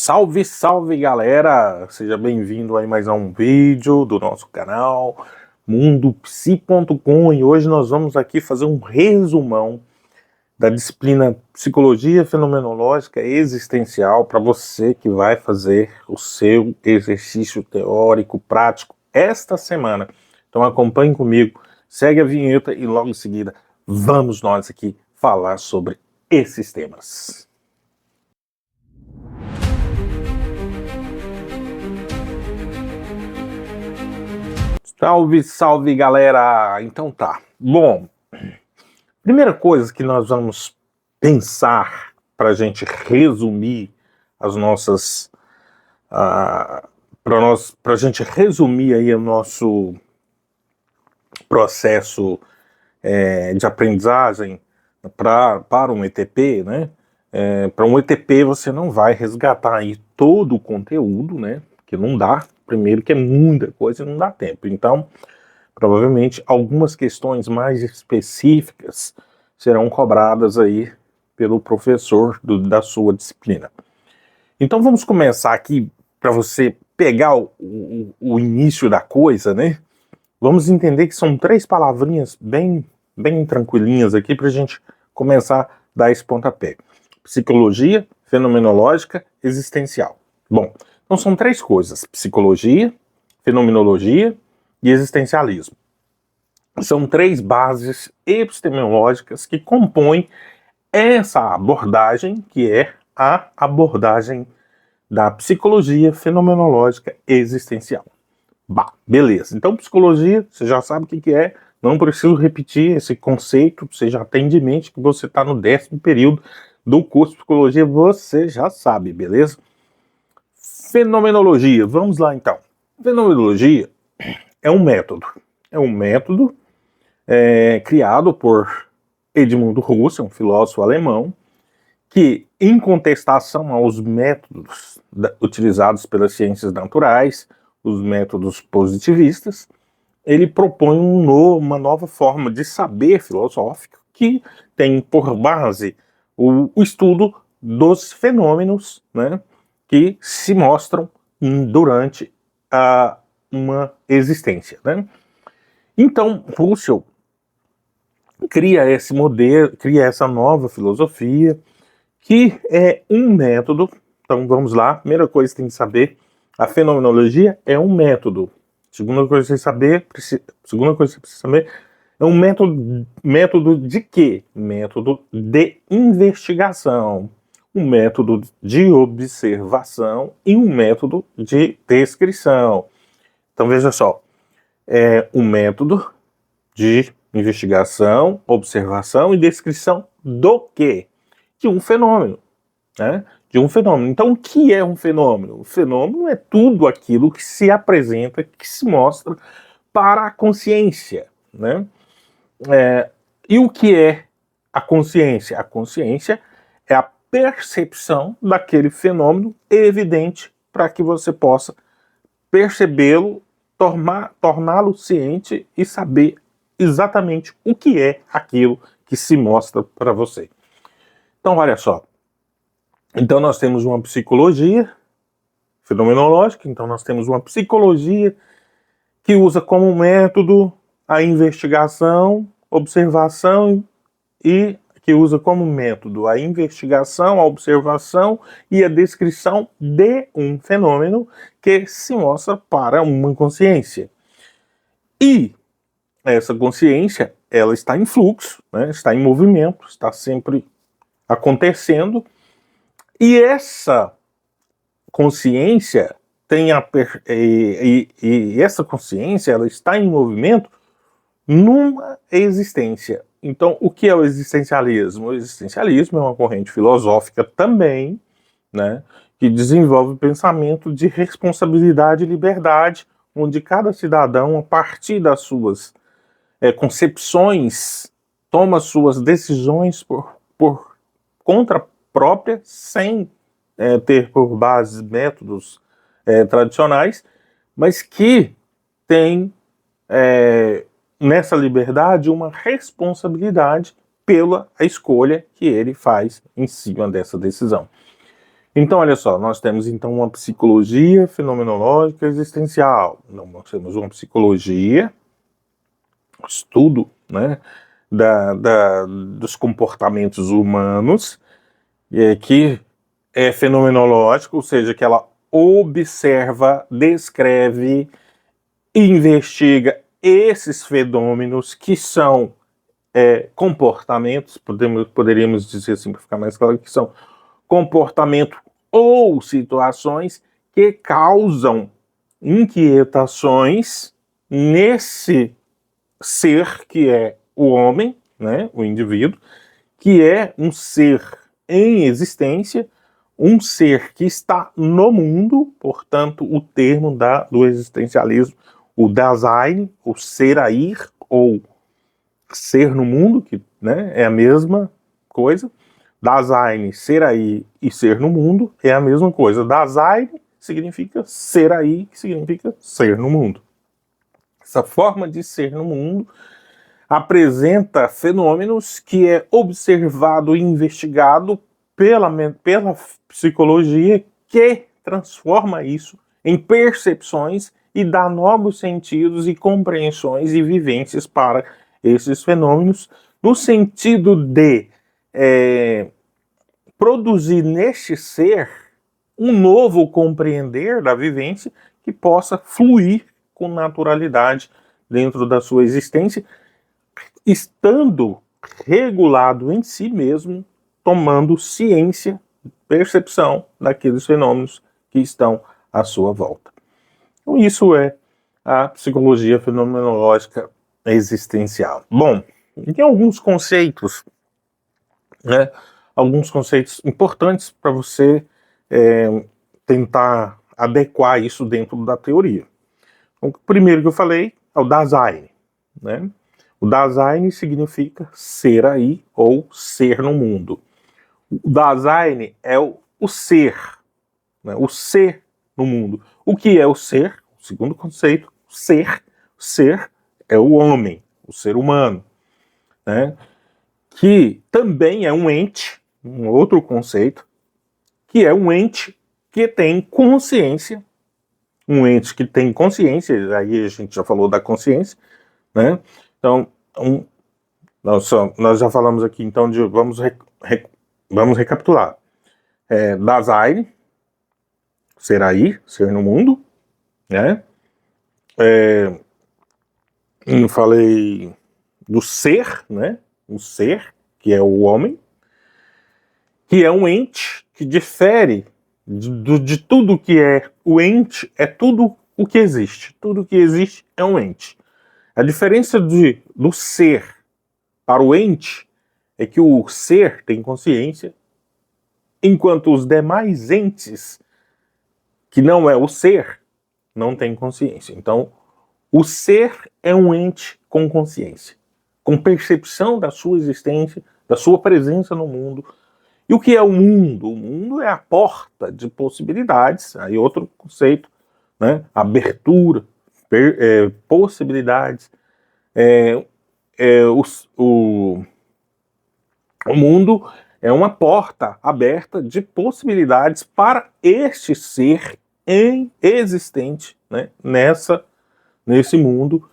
Salve, salve galera! Seja bem-vindo aí mais a um vídeo do nosso canal mundopsi.com, e hoje nós vamos aqui fazer um resumão da disciplina Psicologia Fenomenológica Existencial para você que vai fazer o seu exercício teórico prático esta semana. Então acompanhe comigo, segue a vinheta e logo em seguida vamos nós aqui falar sobre esses temas. Salve, salve galera! Então tá, bom, primeira coisa que nós vamos pensar para a gente resumir as nossas, para a gente resumir aí o nosso processo de aprendizagem para um ETP, né? Para um ETP você não vai resgatar aí todo o conteúdo, né? Porque não dá. Primeiro que é muita coisa e não dá tempo. Então, provavelmente, algumas questões mais específicas serão cobradas aí pelo professor da sua disciplina. Então, vamos começar aqui para você pegar o início da coisa, né? Vamos entender que são 3 palavrinhas bem tranquilinhas aqui para a gente começar a dar esse pontapé. Psicologia fenomenológica existencial. Bom, então são 3 coisas: psicologia, fenomenologia e existencialismo. São 3 bases epistemológicas que compõem essa abordagem, que é a abordagem da psicologia fenomenológica existencial. Beleza. Então psicologia, você já sabe o que é, não preciso repetir esse conceito, você já tem de mente que você está no 10º período do curso de psicologia, você já sabe, beleza? Fenomenologia, vamos lá então. Fenomenologia é um método. Criado por Edmund Husserl, um filósofo alemão, que, em contestação aos métodos utilizados pelas ciências naturais, os métodos positivistas, ele propõe uma nova forma de saber filosófico que tem por base o estudo dos fenômenos, né, que se mostram durante uma existência, né? Então, Husserl cria esse modelo, cria essa nova filosofia, que é um método. Então, vamos lá, primeira coisa que tem que saber, a fenomenologia é um método. Segunda coisa que você precisa saber, é um método de quê? Método de investigação, um método de observação e um método de descrição. Então veja só, é um método de investigação, observação e descrição do quê? De um fenômeno, né? De um fenômeno. Então o que é um fenômeno? O fenômeno é tudo aquilo que se apresenta, que se mostra para a consciência, né? E o que é a consciência? A consciência é a percepção daquele fenômeno evidente para que você possa percebê-lo, torná-lo ciente e saber exatamente o que é aquilo que se mostra para você. Então, olha só. Então, nós temos uma psicologia fenomenológica, então nós temos uma psicologia que usa como método a investigação, observação e que usa como método a investigação, a observação e a descrição de um fenômeno que se mostra para uma consciência. E essa consciência, ela está em fluxo, né? Está em movimento, está sempre acontecendo, e essa consciência essa consciência, ela está em movimento numa existência. Então, o que é o existencialismo? O existencialismo é uma corrente filosófica também, né, que desenvolve o pensamento de responsabilidade e liberdade, onde cada cidadão, a partir das suas concepções, toma suas decisões por conta própria, sem ter por base métodos tradicionais, mas que tem nessa liberdade uma responsabilidade pela escolha que ele faz em cima dessa decisão. Então, olha só, nós temos então uma psicologia fenomenológica existencial. Nós temos uma psicologia, estudo, né, dos comportamentos humanos, que é fenomenológico, ou seja, que ela observa, descreve, investiga esses fenômenos que são comportamentos, poderíamos dizer assim, para ficar mais claro, que são comportamento ou situações que causam inquietações nesse ser que é o homem, né, o indivíduo, que é um ser em existência, um ser que está no mundo, portanto, o termo do existencialismo, o Dasein, o ser ir, ou ser no mundo, que, né, é a mesma coisa. Dasein, ser aí e ser no mundo é a mesma coisa. Dasein significa ser aí, que significa ser no mundo. Essa forma de ser no mundo apresenta fenômenos que é observado e investigado pela psicologia, que transforma isso em percepções e dá novos sentidos e compreensões e vivências para esses fenômenos, no sentido de produzir neste ser um novo compreender da vivência que possa fluir com naturalidade dentro da sua existência, estando regulado em si mesmo, tomando ciência, percepção daqueles fenômenos que estão à sua volta. Então, isso é a psicologia fenomenológica existencial. Bom, tem alguns conceitos, né? Alguns conceitos importantes para você tentar adequar isso dentro da teoria. Então, o primeiro que eu falei é o Dasein, né? O Dasein significa ser aí ou ser no mundo. O Dasein é o ser, né? O ser no mundo. O que é o ser? O segundo conceito, ser. Ser é o homem, o ser humano, né? Que também é um ente, um outro conceito, que é um ente que tem consciência, um ente que tem consciência, aí a gente já falou da consciência, né? Então, nós já falamos aqui, então, vamos recapitular. Dasein, ser aí, ser no mundo, né? Eu falei do ser, né? O ser, que é o homem, que é um ente que difere de tudo que é o ente, é tudo o que existe. Tudo que existe é um ente. A diferença do ser para o ente é que o ser tem consciência, enquanto os demais entes, que não é o ser, não têm consciência. Então, o ser é um ente com consciência, com percepção da sua existência, da sua presença no mundo. E o que é o mundo? O mundo é a porta de possibilidades, aí outro conceito, né? Abertura, possibilidades. O mundo é uma porta aberta de possibilidades para este ser existente, né, nesse mundo.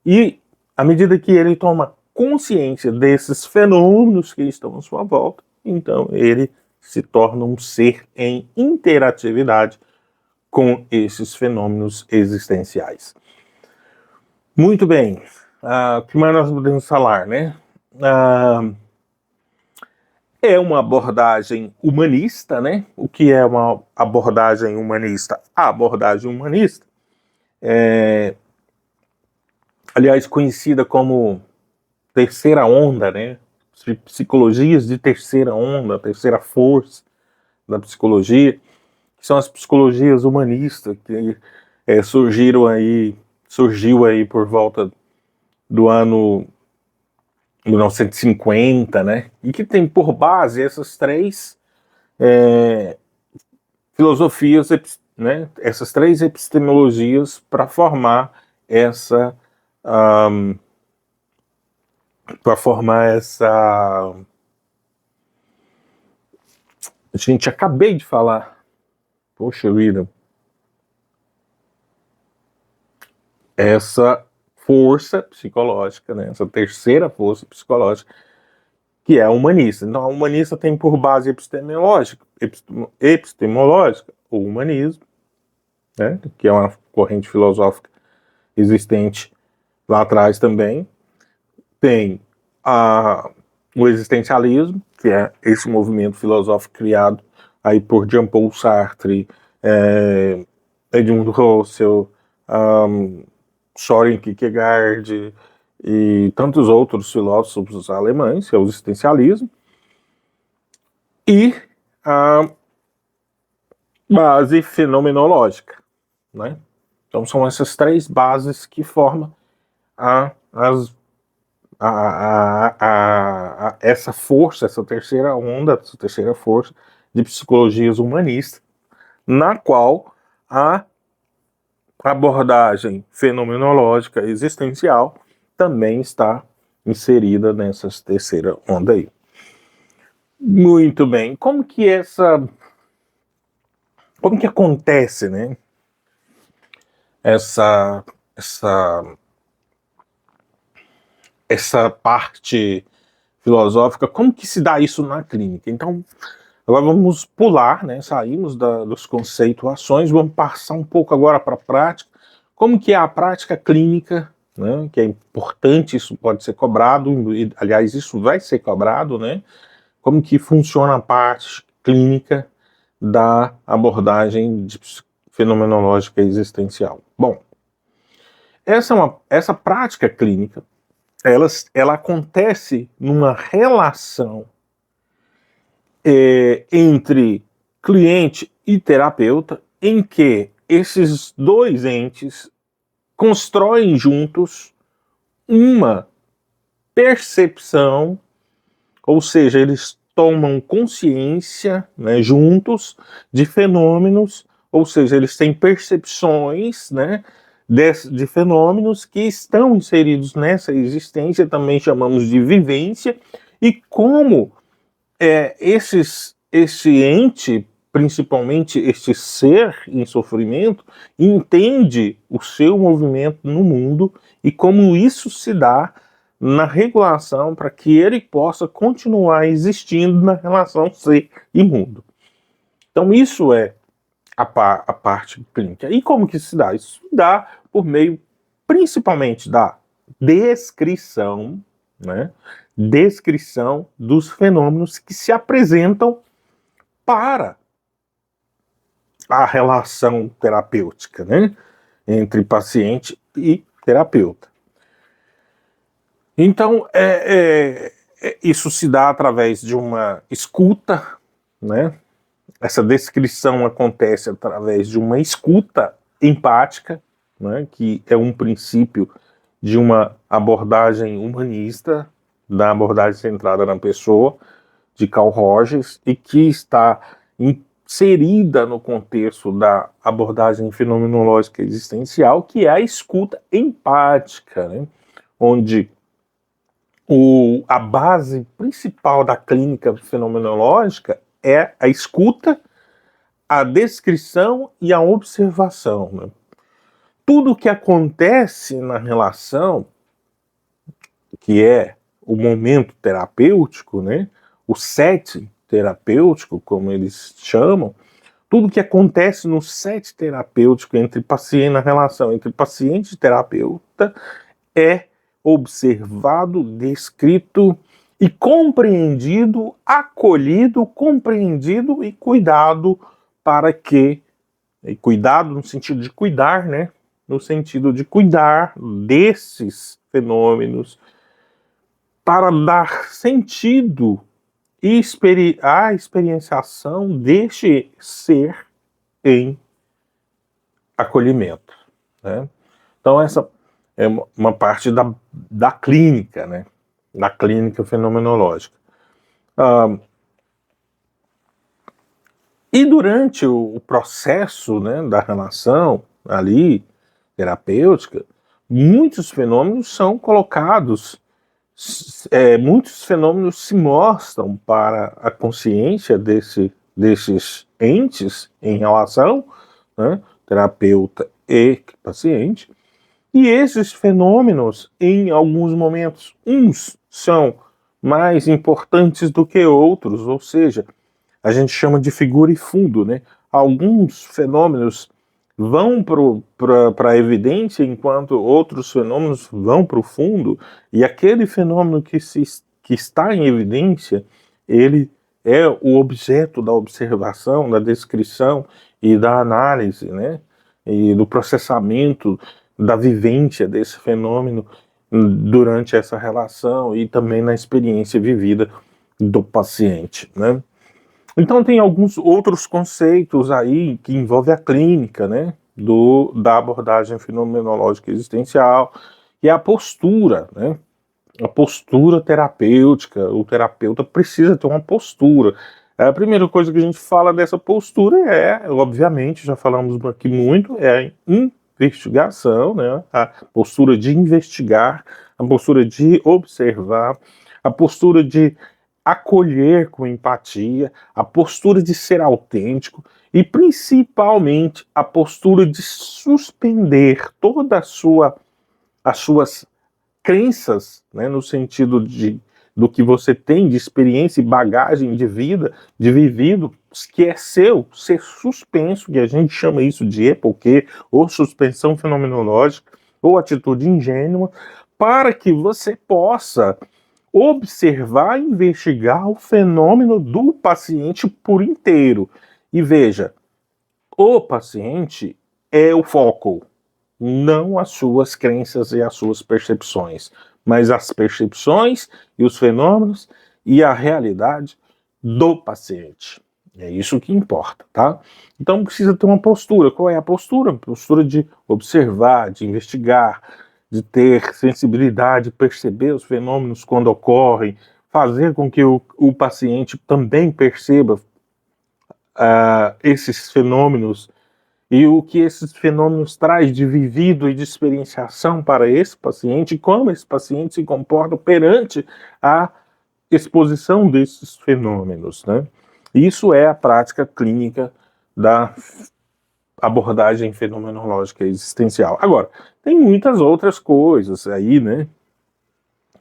E à medida que ele toma consciência desses fenômenos que estão à sua volta, então ele se torna um ser em interatividade com esses fenômenos existenciais. Muito bem. O que mais nós podemos falar, né? É uma abordagem humanista, né? O que é uma abordagem humanista? A abordagem humanista aliás, conhecida como terceira onda, né? Psicologias de terceira onda, terceira força da psicologia, que são as psicologias humanistas que surgiu aí por volta do ano 1950, né? E que tem por base essas três filosofias, né? Essas três epistemologias para formar essa a gente acabei de falar, poxa vida, essa força psicológica, né, essa terceira força psicológica, que é a humanista. Então, a humanista tem por base epistemológica o humanismo, né, que é uma corrente filosófica existente lá atrás também. Tem o existencialismo, que é esse movimento filosófico criado aí por Jean-Paul Sartre, Edmund Husserl, Soren Kierkegaard e tantos outros filósofos alemães, que é o existencialismo, e a base fenomenológica, né? Então são essas três bases que formam essa força, essa terceira onda, essa terceira força de psicologias humanistas, na qual a abordagem fenomenológica existencial também está inserida nessa terceira onda aí. Muito bem. Como que acontece, né? Essa parte filosófica, como que se dá isso na clínica? Então, agora vamos pular, né? Saímos dos conceituações, vamos passar um pouco agora para a prática. Como que é a prática clínica, né? Que é importante, isso pode ser cobrado, e, aliás, isso vai ser cobrado, né? Como que funciona a parte clínica da abordagem fenomenológica existencial? Bom, essa prática clínica, ela acontece numa relação entre cliente e terapeuta, em que esses dois entes constroem juntos uma percepção, ou seja, eles tomam consciência, né, juntos de fenômenos, ou seja, eles têm percepções, né, de fenômenos que estão inseridos nessa existência, também chamamos de vivência, e como esse ente, principalmente este ser em sofrimento, entende o seu movimento no mundo e como isso se dá na regulação para que ele possa continuar existindo na relação ser e mundo. Então isso é a parte clínica. E como que se dá? Isso se dá por meio principalmente da descrição, né? Descrição dos fenômenos que se apresentam para a relação terapêutica, né? Entre paciente e terapeuta. Então, isso se dá através de uma escuta, né? Essa descrição acontece através de uma escuta empática, né? Que é um princípio de uma abordagem humanista, da abordagem centrada na pessoa, de Carl Rogers, e que está inserida no contexto da abordagem fenomenológica existencial, que é a escuta empática, né? Onde a base principal da clínica fenomenológica é a escuta, a descrição e a observação, né? Tudo que acontece na relação, que é o momento terapêutico, né? O setting terapêutico, como eles chamam, tudo que acontece no set terapêutico na relação entre paciente e terapeuta é observado, descrito e compreendido, acolhido, compreendido e cuidado para que, e cuidado no sentido de cuidar, né? No sentido de cuidar desses fenômenos para dar sentido e a experienciação deste ser em acolhimento, né? Então essa é uma parte da clínica, né? Da clínica fenomenológica. E durante o processo, né, da relação ali terapêutica, muitos fenômenos são colocados, muitos fenômenos se mostram para a consciência desse desses entes em relação, né, terapeuta e paciente, e esses fenômenos, em alguns momentos, uns são mais importantes do que outros, ou seja, a gente chama de figura e fundo, né? Alguns fenômenos vão para a evidência, enquanto outros fenômenos vão para o fundo, e aquele fenômeno que está em evidência, ele é o objeto da observação, da descrição e da análise, né? E do processamento, da vivência desse fenômeno durante essa relação e também na experiência vivida do paciente, né? Então tem alguns outros conceitos aí que envolvem a clínica, né, da abordagem fenomenológica existencial, e a postura, né, a postura terapêutica. O terapeuta precisa ter uma postura. A primeira coisa que a gente fala dessa postura é, obviamente, já falamos aqui muito, é a investigação, né, a postura de investigar, a postura de observar, a postura de acolher com empatia, a postura de ser autêntico e principalmente a postura de suspender toda as suas crenças, né, no sentido do que você tem de experiência e bagagem de vida, de vivido, que é seu, ser suspenso, que a gente chama isso de EPOQ, ou suspensão fenomenológica, ou atitude ingênua, para que você possa observar e investigar o fenômeno do paciente por inteiro. E veja, o paciente é o foco, não as suas crenças e as suas percepções, mas as percepções e os fenômenos e a realidade do paciente. É isso que importa, tá? Então precisa ter uma postura. Qual é a postura? Postura de observar, de investigar, de ter sensibilidade, perceber os fenômenos quando ocorrem, fazer com que o paciente também perceba esses fenômenos e o que esses fenômenos traz de vivido e de experienciação para esse paciente, e como esse paciente se comporta perante a exposição desses fenômenos, né? Isso é a prática clínica da abordagem fenomenológica existencial. Agora, tem muitas outras coisas aí, né,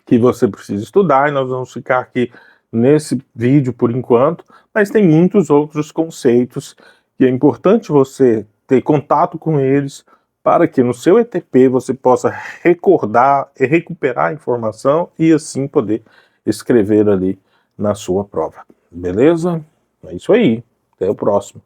que você precisa estudar, e nós vamos ficar aqui nesse vídeo por enquanto, mas tem muitos outros conceitos que é importante você ter contato com eles para que no seu ETP você possa recordar e recuperar a informação e assim poder escrever ali na sua prova. Beleza? É isso aí. Até o próximo.